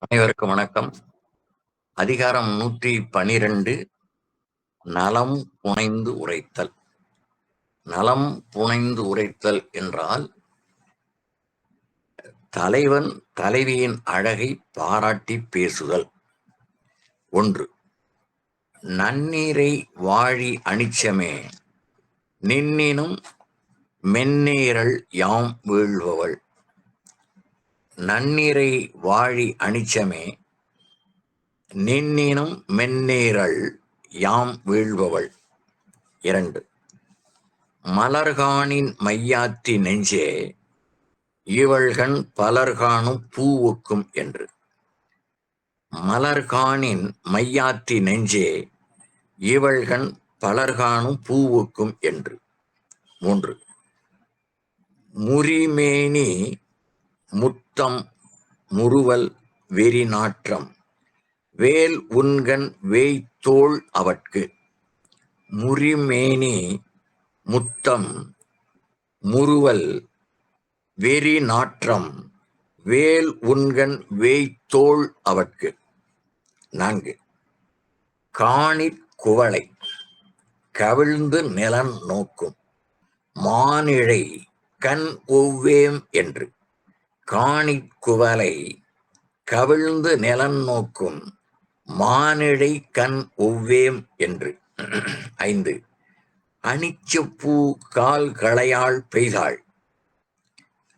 அனைவருக்கும் வணக்கம். அதிகாரம் 112 நலம் புனைந்து உரைத்தல். நலம் புனைந்து உரைத்தல் என்றால் தலைவன் தலைவியின் அழகை பாராட்டி பேசுதல். 1. நன்னீரை வாழி அனிச்சமே நின்னினும் மென்னீரல் யாம் வீழ்பவள். நன்னீரை வாழி அனிச்சமே நின்னினும் மென்னீரல் யாம் வீழ்பவள். 2. மலர்காணின் மையாத்தி நெஞ்சே இவள்கண் பலர்காணும் பூவுக்கும் என்று. மலர்காணின் மையாத்தி நெஞ்சே இவள்கண் பலர்காணும் பூவுக்கும் என்று. 3. முறிமேனி முத்தம் முறுவல் வெறி நாற்றம் வேல் உண்கண் வேய்த்தோள் அவட்கு. முறிமேனி முத்தம் முறுவல் வெறி நாற்றம் வேல் உண்கண் வேய்த்தோள் அவட்கு. 4. காணிற் குவளை கவிழ்ந்து நிலன் நோக்கும் மானிழை கண் ஒவ்வேம் என்று. காணிற் குவளை கவிழ்ந்து நிலன் நோக்கும் மானிழை கண் ஒவ்வேம் என்று. 5. அனிச்சப்பூ கால் களையாள் பெய்தாள்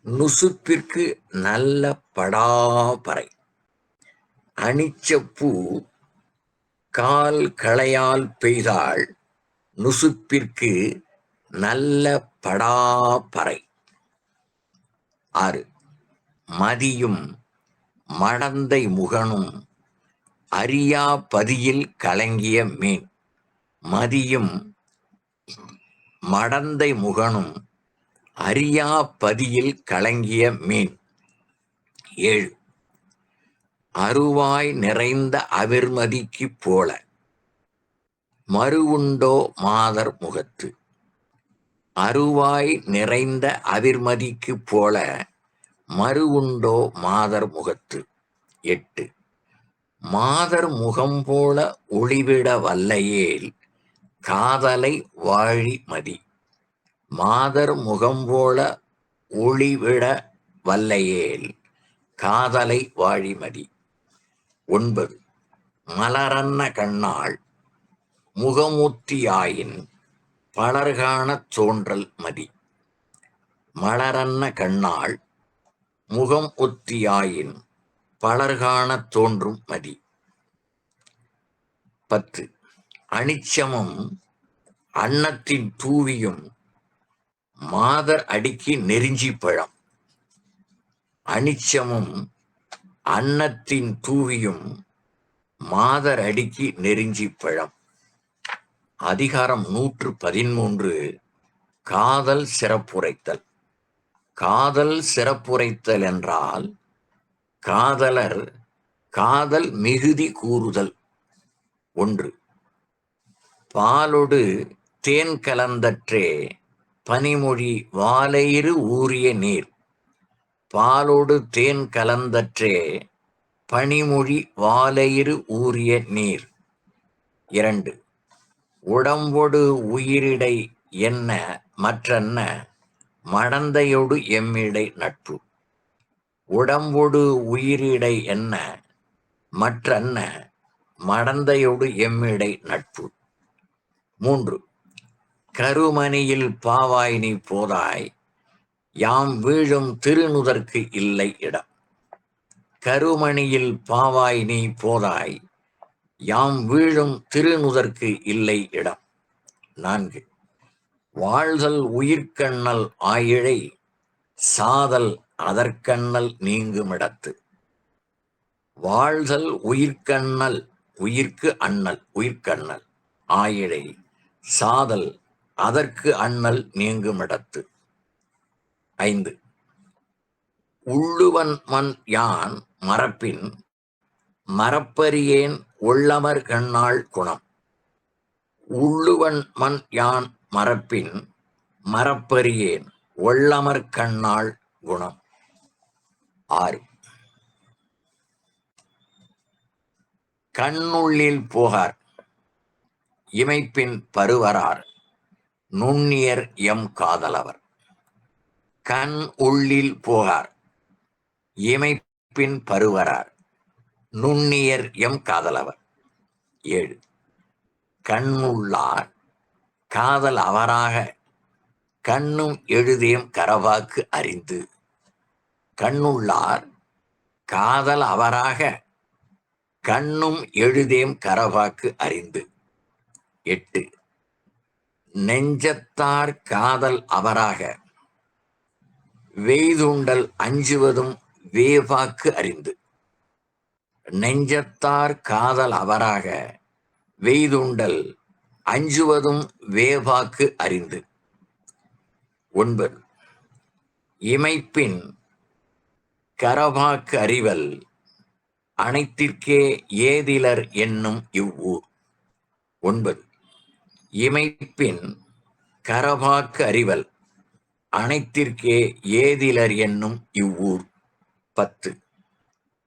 நுசுப்பிற்கு நல்ல படாபறை. அனிச்சப்பூ கால் களையால் பெய்தாள் நுசுப்பிற்கு நல்ல படாபறை. 6. மதியும் மடந்தை முகனும் அறியா பதியில் கலங்கிய மீன். மதியும் மடந்தை முகனும் அறியா பதியில் கலங்கிய மீன். 7. அருவாய் நிறைந்த அவிர்மதிக்கு போல மறுவுண்டோ மாதர் முகத்து. அருவாய் நிறைந்த அவிர்மதிக்கு போல மறுவுண்டோ மாதர் முகத்து. 8. மாதர் முகம் போல ஒளிவிட வல்லையேல் காதலை வாழி மதி. மாதர் முகம் போல ஒளிவிட வல்லையேல் காதலை வாழி மதி. 9. மலரன்ன கண்ணாள் முகமூர்த்தியாயின் பலர்காணத் தோன்றல் மதி. மலரன்ன கண்ணாள் முகம் ஒத்தியாயின் பலர்காணத் தோன்றும் மதி. 10. அனிச்சமும் அன்னத்தின் தூவியும் மாதர் அடிக்கு நெருஞ்சி பழம். அனிச்சமும் அன்னத்தின் தூவியும் மாதர் அடிக்கு நெருஞ்சி பழம். அதிகாரம் 113 காதல் சிறப்புரைத்தல். காதல் சிறப்புரைத்தல் என்றால் காதலர் காதல் மிகுதி கூறுதல். 1. பாலொடு தேன் கலந்தற்றே பனிமொழி வாலையிறு ஊறிய நீர். பாலொடு தேன் கலந்தற்றே பனிமொழி வாலையிறு ஊறிய நீர். 2. உடம்பொடு உயிரிடை என்ன மற்றன்ன மடந்தையொடு எம்மிடை நட்பு. உடம்பொடு உயிரிடை என்ன மற்றன்ன மடந்தையொடு எம்மிடை நட்பு. 3. கருமணியில் பாவாய் நீ போதாய் யாம் வீழும் திருநுதற்கு இல்லை இடம். கருமணியில் பாவாய் நீ போதாய் யாம் வீழும் திருநுதற்கு இல்லை இடம். 4. வாழ்தல் உயிர்க்கண்ணல் ஆயிழை சாதல் அதற்கண்ணல் நீங்குமிடத்து. வாழ்தல் உயிர்க்கண்ணல் உயிர்க்கு அண்ணல் உயிர்க்கண்ணல் ஆயிழை சாதல் அதற்கு அண்ணல் நீங்குமிடத்து. 5. உள்ளுவன் மண் யான் மறப்பின் மறப்பறியேன் உள்ளமர் கண்ணாள் குணம். உள்ளுவன் மண் யான் மறப்பின் மறப்பறியேன் உள்ளமர் கண்ணாள் குணம். 6. கண்ணுள்ளில் போகார் இமைப்பின் பருவரார் நுண்ணியர் எம் காதலவர். கண் உள்ளில் போகார் இமைப்பின் பருவரார் நுண்ணியர் எம் காதலவர். 7. கண்ணுள்ளார் காதல் அவராக கண்ணும் எழுதேம் கரவாக்கு அறிந்து. கண்ணுள்ளார் காதல் அவராக கண்ணும் எழுதேம் கரவாக்கு அறிந்து. 8. நெஞ்சத்தார் காதல் அவராக வெய்துண்டல் அஞ்சுவதும் வேவாக்கு அறிந்து. நெஞ்சத்தார் காதல் அவராக வெய்துண்டல் அஞ்சுவதும் வேவாக்கு அறிந்து. 9. இமைப்பின் கரவாக்கு அறிவல் அனைத்திற்கே ஏதிலர் என்னும் இவ்வூர். 9. இமைப்பின் கரவாக்கு அறிவல் அனைத்திற்கே ஏதிலர் என்னும் இவ்வூர். 10.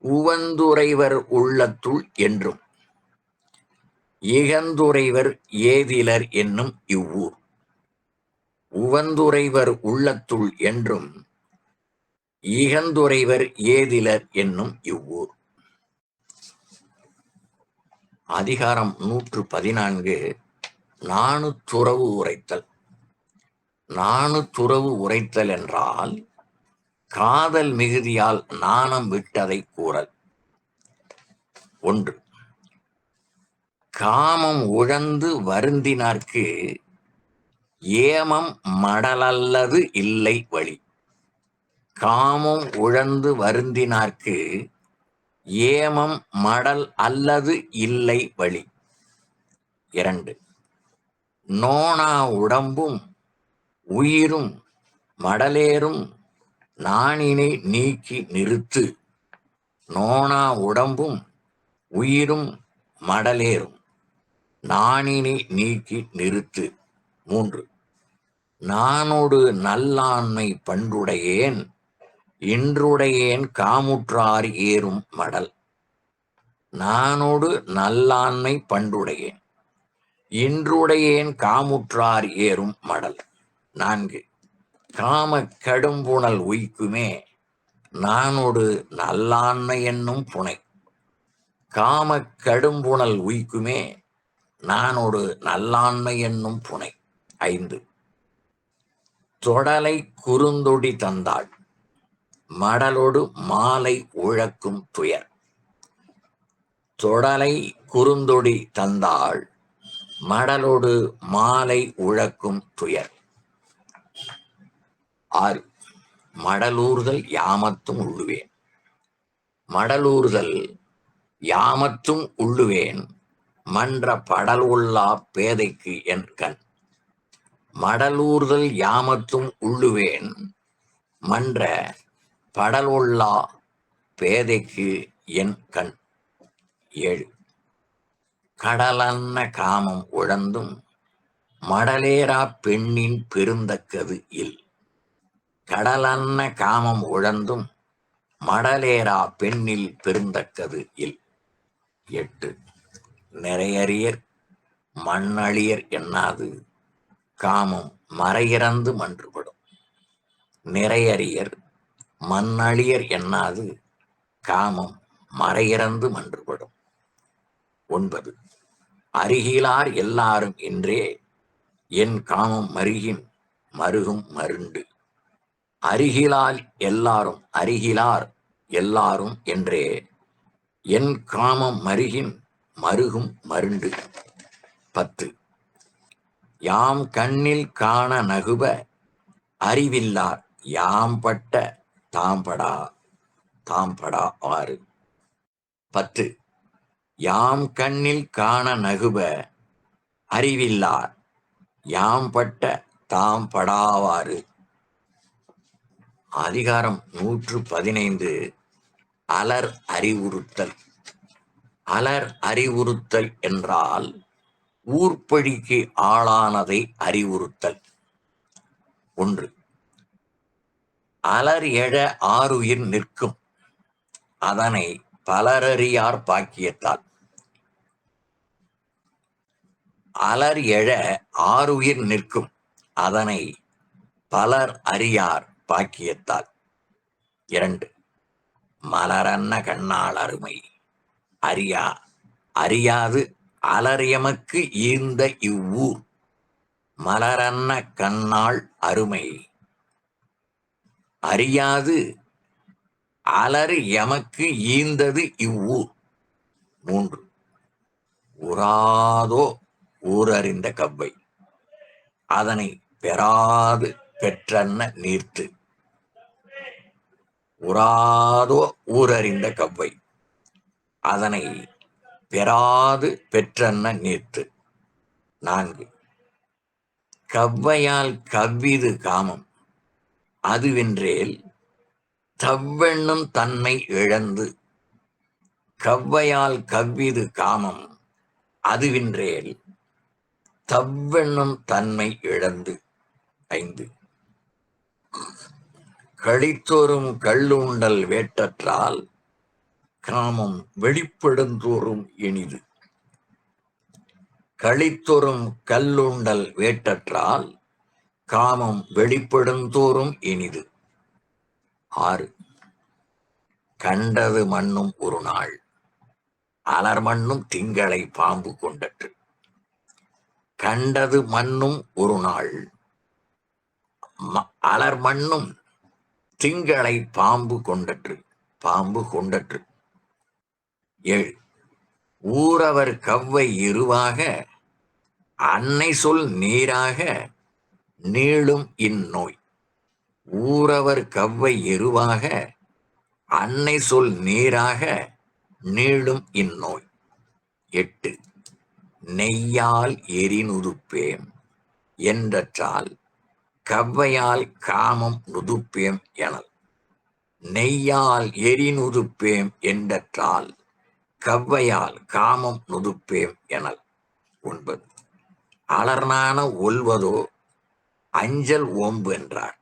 உவந்துரைவர் உள்ளத்துள் என்றும் இகந்துரைவர் ஏதிலர் என்னும் இவ்வூர். உவந்துரைவர் உள்ளத்துள் என்றும் இகந்துரைவர் ஏதிலர் என்னும் இவ்வூர். அதிகாரம் 114. நாணுத்துறவு உரைத்தல். நாணுத்துறவு உரைத்தல் என்றால் காதல் மிகுதியால் நாணம் விட்டதை கூறல். 1. காமம் உழந்து வருந்தினார்க்கு ஏமம் மடலல்லது இல்லை வழி. காமம் உழந்து வருந்தினார்க்கு ஏமம் மடல் அல்லது இல்லை வழி. 2. நோனா உடம்பும் உயிரும் மடலேறும் நாணினை நீக்கி நிறுத்து. நோனா உடம்பும் உயிரும் மடலேறும் நாணினை நீக்கி நிறுத்து. 3. நானோடு நல்லாண்மை பண்டுடையேன் இன்றுடையேன் காமுற்றார் ஏறும் மடல். நானோடு நல்லாண்மை பண்டுடையேன் இன்றுடையேன் காமுற்றார் ஏறும் மடல். 4. காம கடும்புணல் உய்க்குமே நானோடு நல்லாண்மை என்னும் புனை. காம கடும்புணல் உய்க்குமே நானோடு நல்லாண்மை என்னும் புனை. 5. தொடலை குறுந்தொடி தந்தாள் மடலோடு மாலை உழக்கும் துயர். தொடலை குறுந்தொடி தந்தாள் மடலோடு மாலை உழக்கும் துயர். 6. மடலூர்தல் யாமத்தும் உள்ளுவேன். மடலூர்தல் யாமத்தும் உள்ளுவேன் மன்ற படல் உள்ளா பேதைக்கு என் கண். மடலூர்தல் யாமத்தும் உள்ளுவேன் மன்ற படல் உள்ளா பேதைக்கு என் கண். 7. கடலன்ன காமம் உழந்தும் மடலேரா பெண்ணின் பெருந்தக்கது இல். கடலன்ன காமம் உழந்தும் மடலேரா பெண்ணில் பெருந்தக்கது இல். 8. நிறையறியர் மண்ணழியர் எண்ணாது காமம் மறையிறந்து மன்றுபடும். நிறையறியர் மண்ணழியர் எண்ணாது காமம் மறையிறந்து மன்றுபடும். 9. அருகிலார் எல்லாரும் என்றே என் காமம் மருகின் மருகும் மருண்டு. அருகிலால் எல்லாரும் அருகிலார் எல்லாரும் என்றே என் காமம் மருகின் மருகும் மருண்டு. 10. யாம் கண்ணில் காண நகுப அறிவில்லார் யாம் பட்ட தாம்படா தாம்படா ஆறு. 10. யாம் கண்ணில் காண நகுப அறிவில்லார் யாம் பட்ட தாம்படாவாறு. அதிகாரம் 115. அலர் அறிவுறுத்தல். அலர் அறிவுறுத்தல் என்றால் ஊர்ப்பழிக்கு ஆளானதை அறிவுறுத்தல். 1. அலர் எழ ஆருயிர் நிற்கும் அதனை பலரறியார் பாக்கியத்தால். அலர் எழ ஆருயிர் நிற்கும் அதனை பலர் அறியார் பாக்கியத்தால். 2. மலரன்ன கண்ணால் அருமை அறியாது அலர் எமக்கு ஈந்த இவ்வூர் மலரன்ன கண்ணாள் அருமை அறியாது அலர் எமக்கு ஈந்தது இவ்வூர். 3. உறாதோ ஊரறிந்த கவ்வை அதனை பெறாது பெற்றன்ன நீர்த்து. உறாதோ ஊரறிந்த கவ்வை அதனை பெறாது பெற்றன்ன நீர்த்து. 4. கவ்வையால் கவ்விது காமம் அதுவென்றேல் தவ்வெண்ணும் தன்மை இழந்து. கவ்வையால் கவ்விது காமம் அதுவென்றேல் தவ்வெண்ணும் தன்மை இழந்து. 5. கழித்தோறும் கள்ளுண்டல் வேட்டற்றால் காமம் வெளிப்படுந்தோறும் இனிது. கழித்தொறும் கல்லுண்டல் வேட்டற்றால் காமம் வெளிப்படுந்தோறும் இனிது. 6. கண்டது மண்ணும் ஒரு நாள் அலர் மண்ணும் திங்களை பாம்பு கொண்டற்று. கண்டது மண்ணும் ஒரு நாள் அலர் மண்ணும் திங்களை பாம்பு கொண்டற்று. 7. ஊரவர் கவ்வை இருவாக அன்னை சொல் நீராக நீளும் இந்நோய். ஊரவர் கவ்வை எருவாக அன்னை சொல் நீராக நீளும் இந்நோய். 8. நெய்யால் எரிநுதுப்பேம் என்றற்றால் கவ்வையால் காமம் நுதுப்பேம் எனல். நெய்யால் எரிநுதுப்பேம் என்றற்றால் கவ்வையால் காமம் நுதுப்பேம் எனல். 9. அலர்னான ஒல்வதோ அஞ்சல் ஓம்பு என்றார்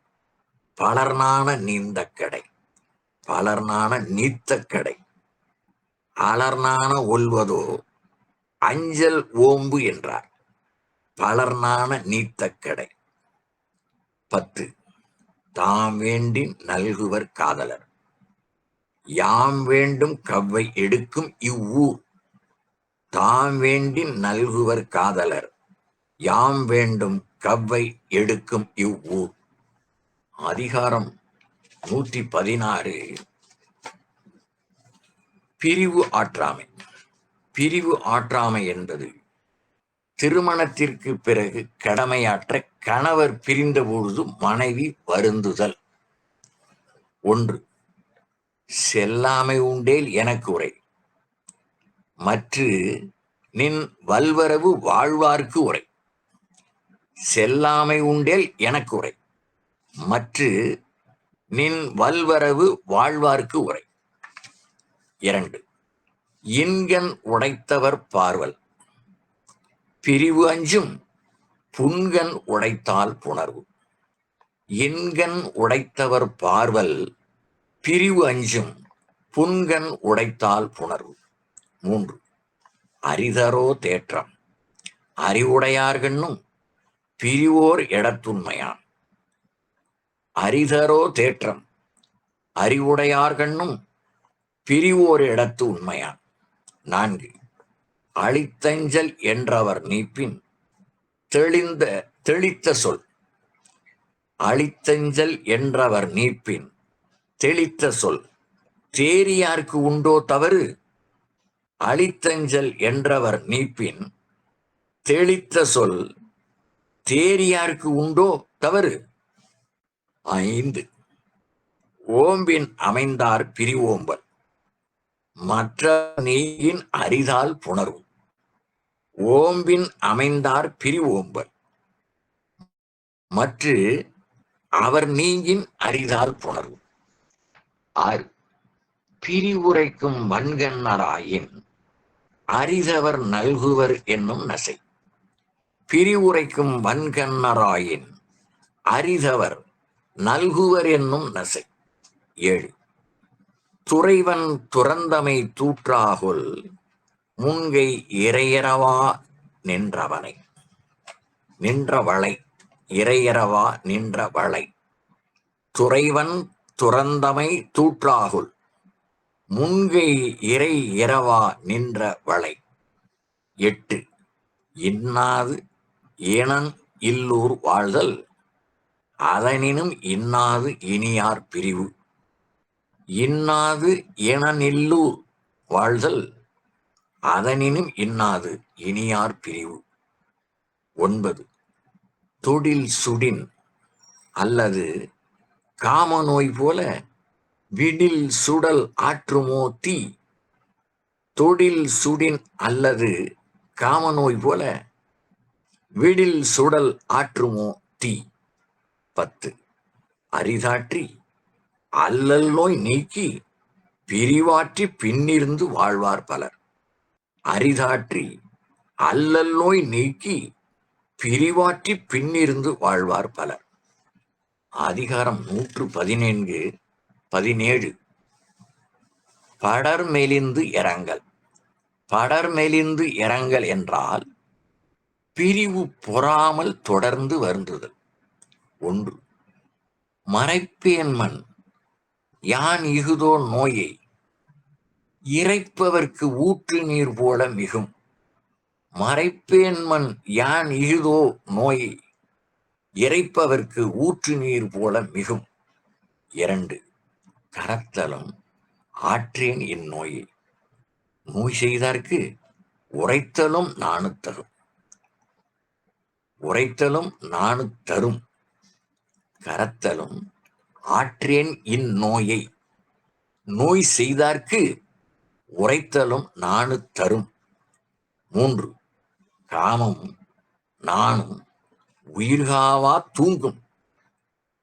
பலர்னான நீந்தக்கடை பலர்னான நீத்தக்கடை. அலர்னான ஒல்வதோ அஞ்சல் ஓம்பு என்றார் பலர்னான நீத்தக்கடை. 10. தாம் வேண்டின் நல்குவர் காதலர் யாம் வேண்டும் கவ்வை எடுக்கும் இவ்வூர். தாம் வேண்டின் நல்குவர் காதலர் யாம் வேண்டும் கவ்வை எடுக்கும் இவ்வூர். அதிகாரம் 116. பிரிவு ஆற்றாமை. பிரிவு ஆற்றாமை என்பது திருமணத்திற்கு பிறகு கடமையாற்ற கணவர் பிரிந்த பொழுது மனைவி வருந்துதல். 1. செல்லாமை உண்டேல் எனக்கு உரை மற்று நின் வல்வரவு வாழ்வார்க்கு உரை. செல்லாமை உண்டேல் எனக்கு உரை மற்று நின் வல்வரவு வாழ்வார்க்கு உரை. 2. இன்கண் உடைத்தவர் பார்வல் பிரிவு அஞ்சும் புன்கண் உடைத்தால் புணர்வு. இன்கண் உடைத்தவர் பார்வல் பிரிவு அஞ்சும் புன்கண் உடைத்தால் புணர்வு. 3. அரிதரோ தேற்றம் அறிவுடையார்கண்ணும் பிரிவோர் எடத்துண்மையான். அரிதரோ தேற்றம் அறிவுடையார்கண்ணும் பிரிவோர் இடத்து உண்மையான். 4. அழித்தஞ்சல் என்றவர் நீப்பின் தெளித்த சொல். அழித்தஞ்சல் என்றவர் நீப்பின் தெளித்த சொல் தேரியார்க்கு உண்டோ தவறு. அழித்தஞ்சல் என்றவர் நீப்பின் தெளித்த சொல் தேரியார்க்கு உண்டோ தவறு. 5. ஓம்பின் அமைந்தார் பிரிவோம்பல் மற்ற நீங்கின் அரிதால் புணர்வு. ஓம்பின் அமைந்தார் பிரிவோம்பல் மற்ற அவர் நீங்கின் அரிதால் புணர்வு. 6. பிரிவுரைக்கும் வன்கண்ணராயின் அரிதவர் நல்குவர் என்னும் நசை. பிரிவுரைக்கும் வன்கண்ணராயின் அரிதவர் நல்குவர் என்னும் நசை. 7. துறைவன் துறந்தமை தூற்றாகொல் முன்கை இறையறவா நின்றவனை. நின்ற வளை இறையறவா நின்ற வளை துறைவன் துறந்தமை தூற்றாகுல் முன்கை இறை இரவா நின்ற வளை 8 இன்னாது ஏனன் இல்லூர் வாழ்தல் அதனினும் இன்னாது இனியார் பிரிவு இன்னாது ஏனனில்லூர் வாழ்தல் அதனினும் இன்னாது இனியார் பிரிவு 9 தொடில் சுடின் அல்லது காமநோய் போல விடில் சுடல் ஆற்றுமோ தீ தொடில் சுடின் அல்லது காமநோய் போல விடில் சுடல் ஆற்றுமோ தீ 10 அரிதாற்றி அல்லல் நோய் நீக்கி பிரிவாற்றி பின்னிருந்து வாழ்வார் பலர் அரிதாற்றி அல்லல் நோய் நீக்கி பிரிவாற்றி பின்னிருந்து வாழ்வார் பலர் அதிகாரம் 117 படர் மெலிந்து இரங்கல் படர் மெலிந்து இரங்கல் என்றால் பிரிவு பொறாமல் தொடர்ந்து வருந்துதல் 1 மறைப்பேன்மன் யான் இகுதோ நோயை இறைப்பவர்க்கு ஊற்று நீர் போல மிகும் மறைப்பேன்மன் யான் இகுதோ நோயை இறைப்பவர்க்கு ஊற்று நீர் போல மிகும் 2 கரத்தலும் ஆற்றேன் இந்நோயை நோய் செய்தார்க்கு உரைத்தலும் நாணு தரும் உரைத்தலும் நாணு தரும் கரத்தலும் ஆற்றேன் இந்நோயை நோய் செய்தார்க்கு உரைத்தலும் நாணு தரும் 3 காமம் நானும் உயிர்காவா தூங்கும்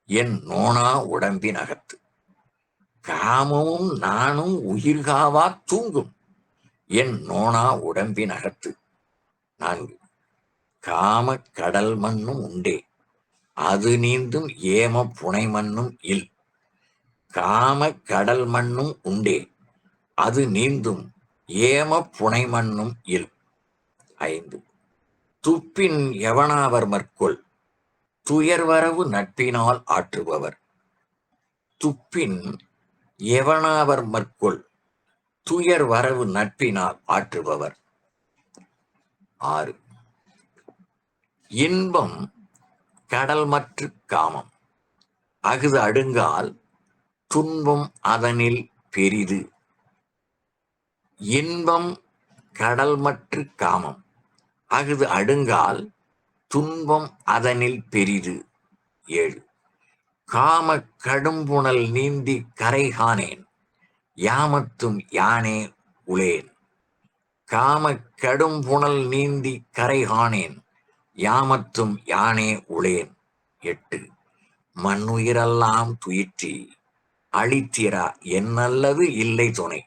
என் நோனா உடம்பின் அகத்து காமமும் நானும் உயிர்காவா தூங்கும் என் நோனா உடம்பின் அகத்து 4 காம கடல் மண்ணும் உண்டே அது நீந்தும் ஏம புனை மண்ணும் இல் காம கடல் மண்ணும் உண்டே அது நீந்தும் ஏம புனை மண்ணும் இல் 5 துப்பின் எவனாவர் மற்கொள் துயர்வரவு நட்பினால் ஆற்றுபவர் துப்பின் எவனாவர் மற்கொள் துயர் வரவு நட்பினால் ஆற்றுபவர் 6 இன்பம் கடல் மற்று காமம் அகுது அடுங்கால் துன்பம் அதனில் பெரிது இன்பம் கடல் மற்று காமம் அகுது அடுங்கால் துன்பம் அதனில் பெரிது 7 காம கடும்புணல் நீந்தி கரை காணேன் யாமத்தும் யானே உளேன் காம கடும்புணல் நீந்தி கரை காணேன் யாமத்தும் யானே உளேன் 8 மண்ணுயிரெல்லாம் துயிற்றி அழித்திரா என்னல்லது இல்லை துணை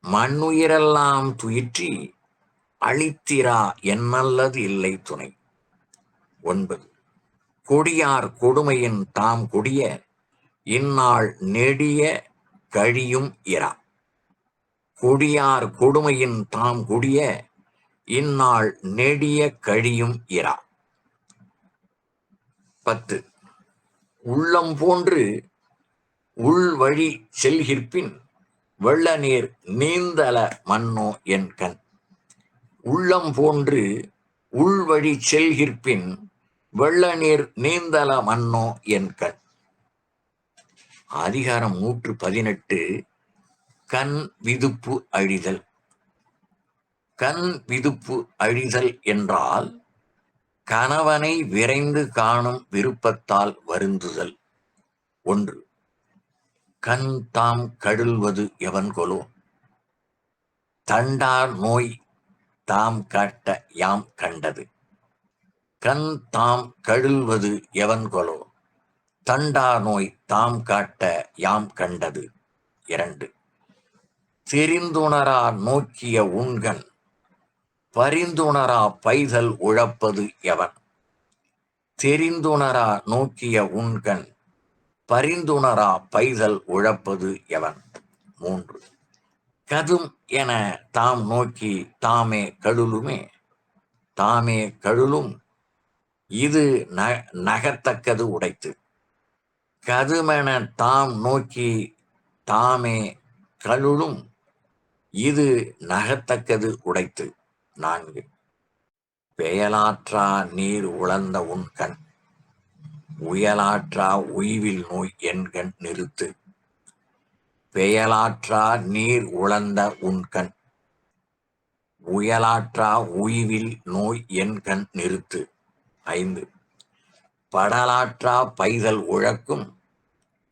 மண்ணுயிரெல்லாம் துயிற்றி அழித்திரா என்னல்லது இல்லை துணை 9 கொடியார் கொடுமையின் தாம் கொடிய இந்நாள் நெடிய கழியும் இரா கொடியார் கொடுமையின் தாம் கொடிய இந்நாள் நெடிய கழியும் இரா 10 உள்ளம் போன்று உள்வழி செல்கிற்பின் வெள்ள நீர் நீந்தல மன்னோ என் கண் உள்ளம் போன்று உள்வழி செல்கிற்பின் வெள்ள நீர் நீந்தல மன்னோ என் கண் அதிகாரம் 118 கண் விதுப்பு அழிதல் கண் விதுப்பு அழிதல் என்றால் கணவனை விரைந்து காணும் விருப்பத்தால் வருந்துதல் 1 கண் தாம் கழுல்வது எவன் கொலோ தண்டார் நோய் தாம் காட்ட யாம் கண்டது கண் தாம் கழுல்வது எவன் கொலோ தண்டா நோய் தாம் காட்ட யாம் கண்டது 2 தெரிந்துணரா நோக்கிய உண்கண் பரிந்துணரா பைதல் உழப்பது எவன் தெரிந்துணரா நோக்கிய உண்கண் பரிந்துணரா பைதல் உழப்பது எவன் 3 கதும் என தாம் நோக்கி தாமே கழுலுமே தாமே கழுலும் இது நகத்தக்கது உடைத்து. கதுமென தாம் நோக்கி தாமே கழுலும் இது நகத்தக்கது உடைத்து. 4. பெயலாற்றா நீர் உழந்த உண்கண் உயலாற்றா உய்வில் நோய் என்கண் நிறுத்து. பெயலாற்றா நீர் உழந்த உண்கண் உயலாற்றா உய்வில் நோய் என்கண் நிறுத்து. 5. படலாற்றா பைதல் உழக்கும்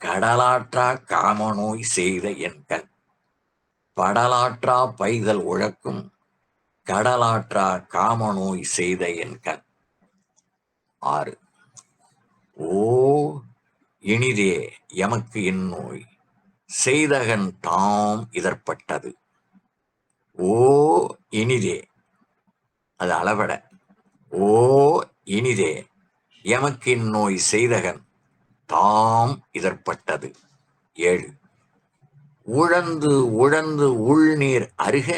கடலாற்றா காமநோய் செய்த என்கண் படலாற்றா பைதல் உழக்கும் கடலாற்றா காமநோய் செய்த என்கண். 6. ஓ இனிதே எமக்கு இந்நோய் செய்தகன் தாம் இதற்பட்டது. ஓ இனிதே, அது அளவட. ஓ இனிதே எமக்கு இந்நோய் செய்தகன் தாம் இதற்பட்டது. 7. உழந்து உழந்து உள்நீர் அருக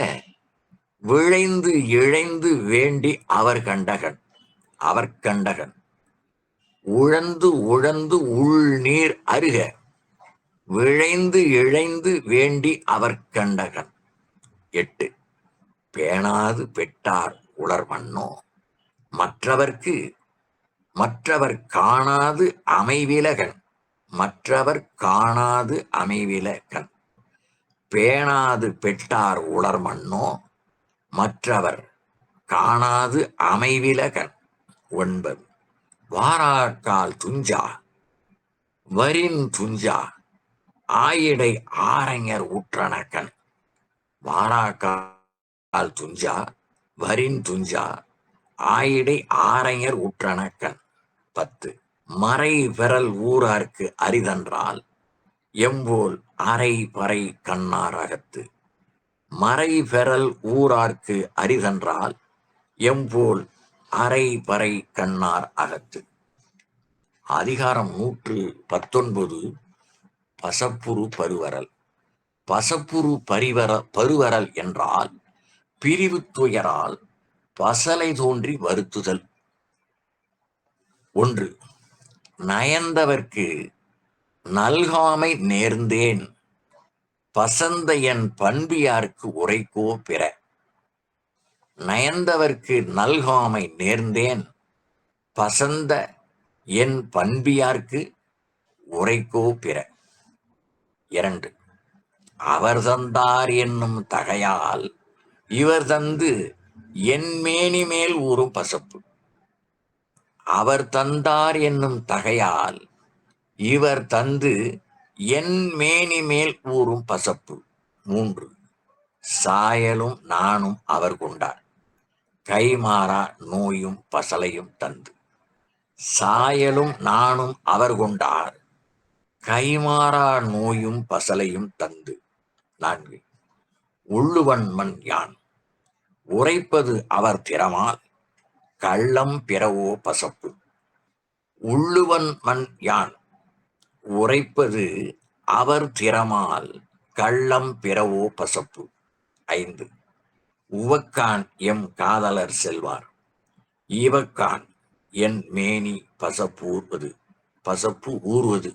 விழைந்து இழைந்து வேண்டி அவர் கண்டகன். உழந்து உழந்து உள்நீர் அருக விழைந்து இழைந்து வேண்டி அவர் கண்டகன். 8. பேணாது பெற்றார் உளர்மன்னோ மற்றவர் காணாது அமைவிலகன். பேணாது பெற்றார் உளர்மன்னோ மற்றவர் காணாது அமைவிலகன். 9. வாராக்கால் துஞ்சா வரின் துஞ்சா ஆயிடை ஆரைஞர் உற்றனக்கன். வாராக்கால் துஞ்சா வரின் துஞ்சா ஆயிடை ஆரைஞர் உற்றனக்கன். 10. மறை பெறல் ஊரார்க்கு அரிதன்றால் எம்போல் அரை பறை கண்ணார் அகத்து. மறை பெறல் ஊரார்க்கு அரிதன்றால் எம்போல் அரை பறை கண்ணார் அகத்து. அதிகாரம் 119. பசப்புரு பருவரல். பசப்புரு பருவரல் என்றால் பிரிவு துயரால் பசலை தோன்றி வருத்துதல். 1. நயந்தவர்க்கு நல்காமை நேர்ந்தேன் பசந்த என் பண்பியார்க்கு உரைக்கோ பிற. நயந்தவர்க்கு நல்காமை நேர்ந்தேன் பசந்த என் பண்பியார்க்கு உரைக்கோ பிற. 2. அவர் தந்தார் என்னும் தகையால் இவர் தந்து என் மேனி மேல் ஊறும் பசப்பு. அவர் தந்தார் என்னும் தகையால் இவர் தந்து என் மேனி மேல் ஊறும் பசப்பு. 3. சாயலும் நானும் அவர் கொண்டார் கைமாறா நோயும் பசலையும் தந்து. சாயலும் நானும் அவர் கொண்டார் கைமாறா நோயும் பசலையும் தந்து. 4. உள்ளுவன் மண் யான் உரைப்பது அவர் திறமால் கள்ளம் பிறவோ பசப்பு. உள்ளுவன் மண் யான் உரைப்பது அவர் திறமால் கள்ளம் பிறவோ பசப்பு. 5. உவக்கான் எம் காதலர் செல்வார் ஈவக்கான் என் மேனி பசப்பு ஊர்வது.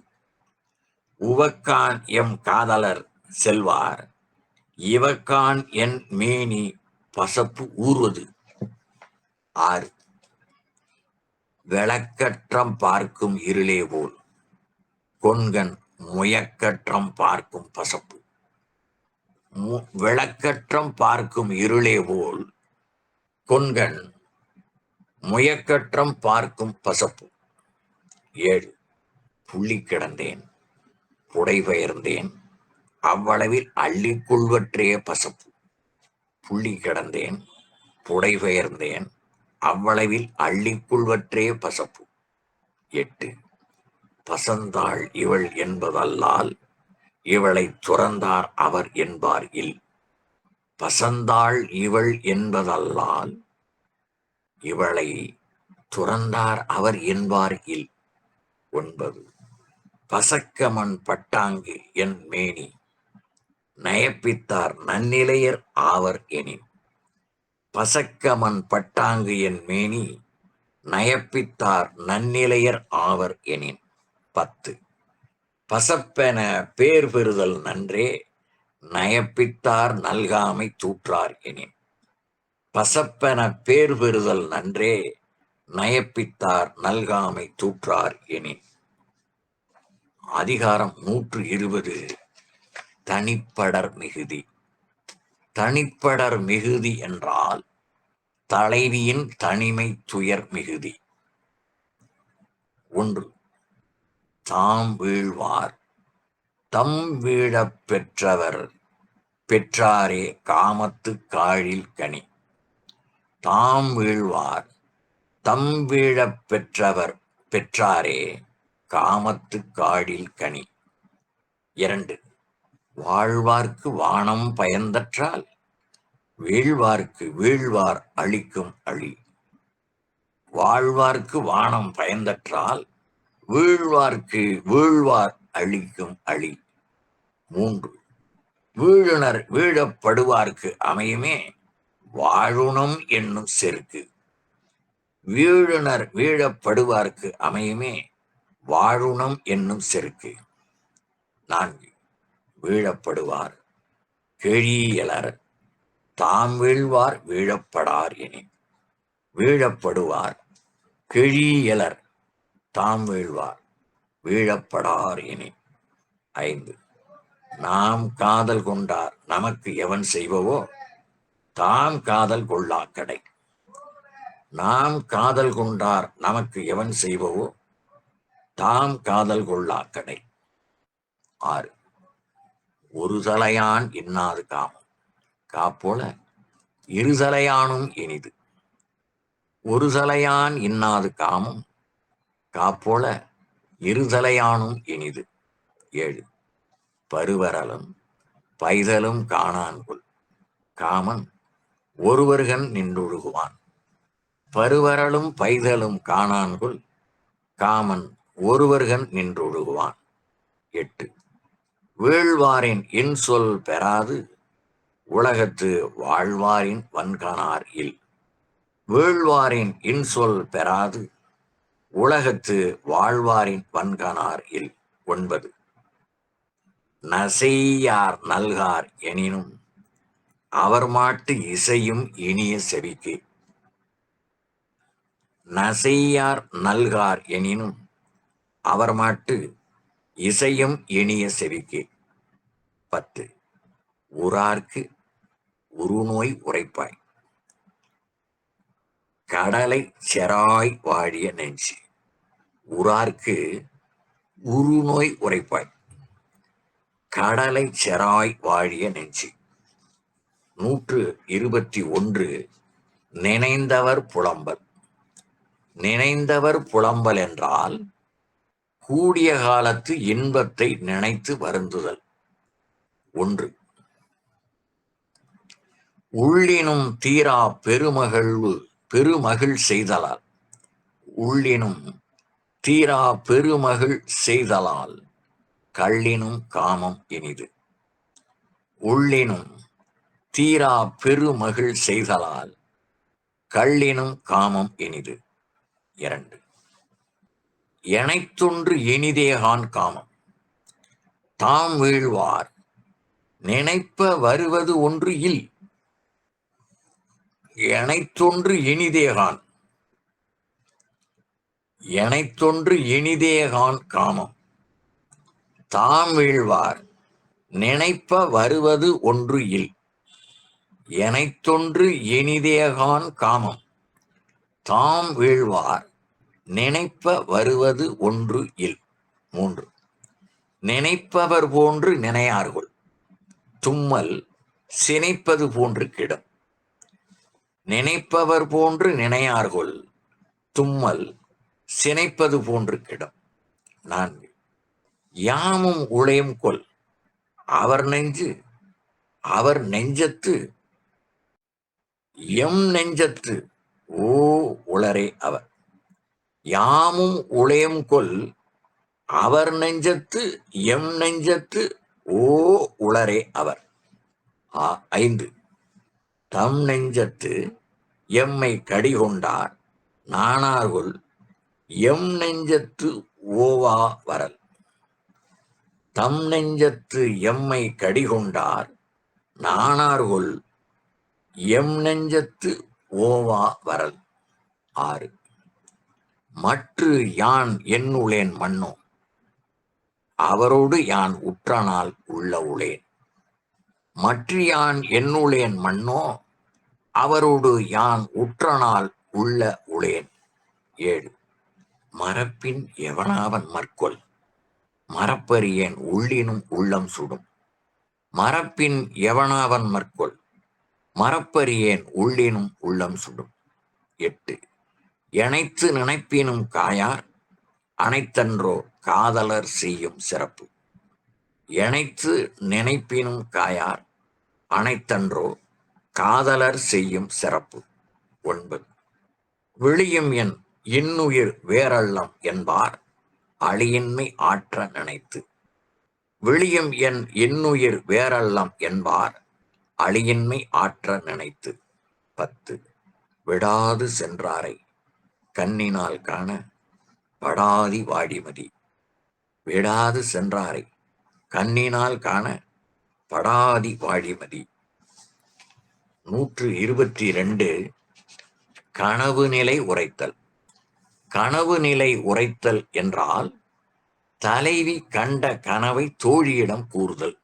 உவக்கான் எம் காதலர் செல்வார் இவக்கான் என் மேனி பசப்பு ஊர்வது. 6. விளக்கற்றம் பார்க்கும் இருளே போல் கொண்கன் முயக்கற்றம் பார்க்கும் பசப்பு. விளக்கற்றம் பார்க்கும் இருளே போல் கொண்கன் முயக்கற்றம் பார்க்கும் பசப்பு. 7. புள்ளி கிடந்தேன் புடைபெயர்ந்தேன் அவ்வளவில் அள்ளிக்கொள்வற்றே பசப்பு. புள்ளி கிடந்தேன் புடைபெயர்ந்தேன் அவ்வளவில் அள்ளிக்கொள்வற்றே பசப்பு. 8. பசந்தாள் இவள் என்பதல்லால் இவளை துறந்தார் அவர் என்பார் இல். பசந்தாள் இவள் என்பதல்லால் இவளை துறந்தார் அவர் என்பார் இல். 9. பசக்கமன் பட்டாங்கு என் மேனி நயப்பித்தார் நன்னிலையர் ஆவர் எனின். பசக்கமன் பட்டாங்கு என் மேனி நயப்பித்தார் நன்னிலையர் ஆவர் எனின். 10. பசப்பென பேர் பெறுதல் நன்றே, நயப்பித்தார் நல்காமை தூற்றார் எனின். பசப்பென பேர் பெறுதல் நன்றே, நயப்பித்தார் நல்காமை தூற்றார் எனின். அதிகாரம் 120. தனிப்படர் மிகுதி. தனிப்படர் மிகுதி என்றால் தலைவியின் தனிமை துயர் மிகுதி. 1. தாம் வீழ்வார். தம் வீழப் பெற்றவர் பெற்றாரே காமத்து காழில் கனி. தாம் வீழ்வார். தம் வீழப் பெற்றவர் பெற்றாரே காமத்து காழில் கனி. 2. வாழ்வார்க்கு வானம் பயந்தற்றால் வீழ்வார்க்கு வீழ்வார் அழிக்கும் அழி. வாழ்வார்க்கு வானம் பயந்தற்றால் வீழ்வார்க்கு வீழ்வார் அழிக்கும் அழி. 3. வீழுனர் வீழப்படுவார்க்கு அமையுமே வாழுணம் என்னும் செருக்கு. வீழுனர் வீழப்படுவார்க்கு அமையுமே வாழுணம் என்னும் செருக்கு. 4. வீழப்படுவார் கெழியலர். தாம் வீழ்வார் வீழப்படார் எனின். வீழப்படுவார் கெழியலர். தாம் வீழ்வார் வீழப்படார் எனின். 5. நாம் காதல் கொண்டார் நமக்கு எவன் செய்வவோ தாம் காதல் கொள்ளா கடை. நாம் காதல் கொண்டார் நமக்கு எவன் செய்வவோ தாம் காதல் கொள்ளா கடை. 6. ஒரு தலையான் இன்னாது காமம். காப்போல இருதலையானும் இனிது. ஒரு தலையான் இன்னாது காமம். காப்போல இருதலையானும் இனிது. 7. பருவரலும் பைதலும் காணான்கொள். காமன் ஒருவர்கண் நின்றொழுகுவான். பருவரலும் பைதலும் காணான்கொள். காமன் ஒருவர்கண் நின்றொழுகுவான். 8. வீழ்வாரின் இன்சொல் பெறாது உலகத்து வாழ்வாரின் வன்காணார் இல். வீழ்வாரின் இன்சொல் பெறாது உலகத்து வாழ்வாரின் வன்காணார் இல். 9. நசையார் நல்கார் எனினும் அவர் மாட்டு இசையும் இனிய செவிக்கு. நசையார் நல்கார் எனினும் அவர் மாட்டு இசையும் இனிய செவிக்கு. 10. உரார்க்கு உருநோய் உரைப்பாய். கடலை செராய் வாழிய நெஞ்சு. உரார்க்கு உருநோய் உரைப்பாய். கடலை செராய் வாழிய நெஞ்சு. 121. நினைந்தவர் புலம்பல். நினைந்தவர் புலம்பல் என்றால் கூடிய காலத்து இன்பத்தை நினைத்து வருந்துதல். 1. உள்ளினும் தீரா பெருமகிழ் செய்தலால். உள்ளினும் தீரா பெருமகிழ் செய்தலால் கள்ளினும் காமம் இனிது. உள்ளினும் தீரா பெருமகிழ் செய்தலால் கள்ளினும் காமம் இனிது. 2. எனைத்தொன்று இனிதேகான் காமம். தாம் வீழ்வார் நினைப்ப வருவது ஒன்று இல். எனைத்தொன்று இனிதேகான். எனைத்தொன்று இனிதேகான் காமம். தாம் வீழ்வார் நினைப்ப வருவது ஒன்று இல். எனைத்தொன்று இனிதேகான் காமம். தாம் வீழ்வார் நினைப்ப வருவது ஒன்று இல். 3. நினைப்பவர் போன்று நினையார்கள். தும்மல் சினைப்பது போன்று கிடும். நினைப்பவர் போன்று நினையார்கள். தும்மல் சினைப்பது போன்று கிடும். 4. யாமும் உளையும் கொல். அவர் நெஞ்சு அவர் நெஞ்சத்து எம் நெஞ்சத்து ஓ உளரே அவர். யாமும் உளையும் கொல். அவர் நெஞ்சத்து எம் நெஞ்சத்து ஓ உளரே அவர். 5. தம் நெஞ்சத்து எம்மை கடிகொண்டார் நாணார்கொள் எம் நெஞ்சத்து ஓவா வரல். தம் நெஞ்சத்து எம்மை கடிகொண்டார் நாணார்கொள் எம் நெஞ்சத்து ஓவா வரல். 6. மற்று யான் என்னுளேன் மன்னோ அவரோடு யான் உற்றனால் உள்ள உளேன். மற்று யான் என்னுளேன் மன்னோ அவரோடு யான் உற்றனால் உள்ள உளேன். 7. மரப்பின் எவனாவன் மற்கொல் மரப்பரியேன் உள்ளினும் உள்ளம் சுடும். மரப்பின் எவனாவன் மற்கொல் மரப்பரியேன் உள்ளினும் உள்ளம் சுடும். 8. எனைத்து நினைப்பினும் காயார் அனைத்தன்றோ காதலர் செய்யும் சிறப்பு. எனைத்து நினைப்பினும் காயார் அனைத்தன்றோ காதலர் செய்யும் சிறப்பு. 9. விழியும் என் இன்னுயிர் வேறல்லம் என்பார் அழியின்மை ஆற்ற நினைத்து. விழியும் என் இன்னுயிர் வேறல்லம் என்பார் அழியின்மை ஆற்ற நினைத்து. 10. விடாது சென்றாரை கண்ணினால் காண படாதி வாடிமதி. விடாது சென்றாரை கண்ணினால் காண படாதி வாடிமதி. 122. கனவு நிலை உரைத்தல். கனவு நிலை உரைத்தல் என்றால் தலைவி கண்ட கனவை தோழியிடம் கூறுதல்.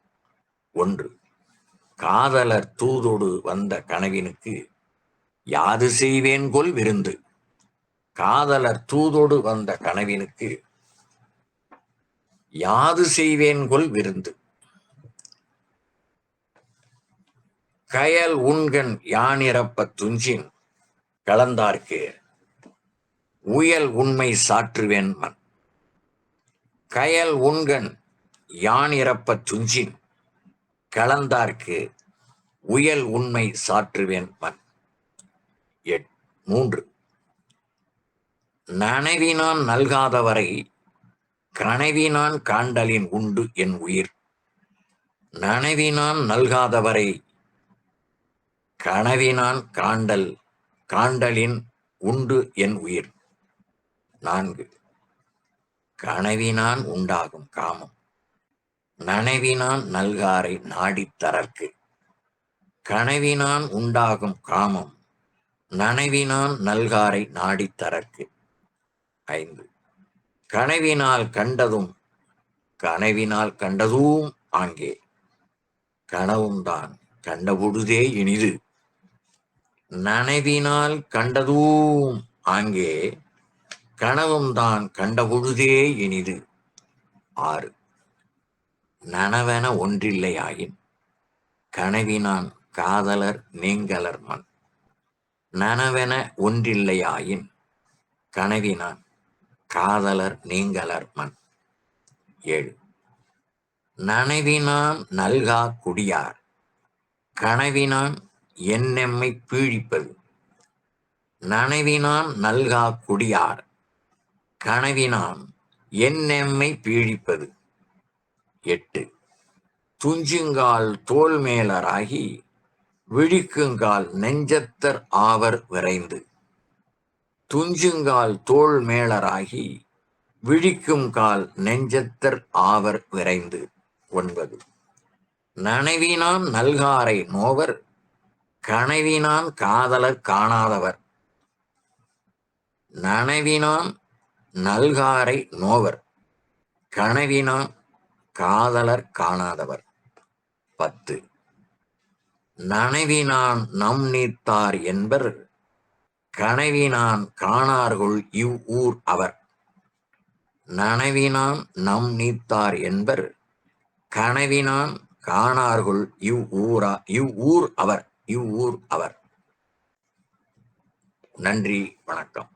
1. காதலர் தூதொடு வந்த கனவினுக்கு யாது செய்வேன்கொல் விருந்து. காதலர் தூதொடு வந்த கனவினுக்கு யாது செய்வேன்கொல் விருந்து. கயல் உண்கண் யானிரப்ப துஞ்சின் கலந்தார்க்கு உயல் உண்மை சாற்றுவேன் மன். கயல் உண்கண் யானிரப்ப துஞ்சின் கலந்தார்க்கு உயல் உண்மை சாற்றுவேன் மன். 3. நனவினான் நல்காதவரை கனவினான் காண்டலின் உண்டு என் உயிர். நனவினான் நல்காதவரை கனவினான் காண்டலின் உண்டு என் உயிர். 4. கனவினான் உண்டாகும் காமம் நனவினான் நல்காரை நாடித்தரற்கு. கனவினான் உண்டாகும் காமம் நனவினான் நல்காரை நாடித்தரற்கு. 5. கனவினால் கண்டதும் ஆங்கே கனவும்தான் கண்டபொழுதே இனிது. நனவினால் கண்டதும் ஆங்கே கனவும்தான் கண்டபொழுதே இனிது. 6. நனவென ஒன்றில்லையாயின் கனவினான் காதலர் நீங்கலர் மன். நனவென ஒன்றில்லையாயின் கனவினான் காதலர் நீங்கலர் மன். 7. நனவினான் நல்கா குடியார் கனவினான் என்னெம்மை பீழிப்பது. நனவினான் நல்கா குடியார் கனவினான் என்னெம்மை பீழிப்பது. 8. துஞ்சுங்கால் தோல் மேலராகி விழிக்குங்கால் நெஞ்சத்தர் ஆவர் விரைந்து. துஞ்சுங்கால் தோல் மேலராகி விழிக்கும் கால் நெஞ்சத்தர் ஆவர் விரைந்து. 9. நனவினான் நல்காரை நோவர் கனவினான் காதலர் காணாதவர். நனவினான் நல்காரை நோவர் கனவினான் காதலர் காணாதவர். 10. நனவினான் நம் நீத்தார் என்பர் கனவினான் காணார்கொள் இவ் ஊர் அவர். நனவினான் நம் நீத்தார் என்பர் கனவினான் காணார்கொள் இவ் ஊர் அவர். நன்றி, வணக்கம்.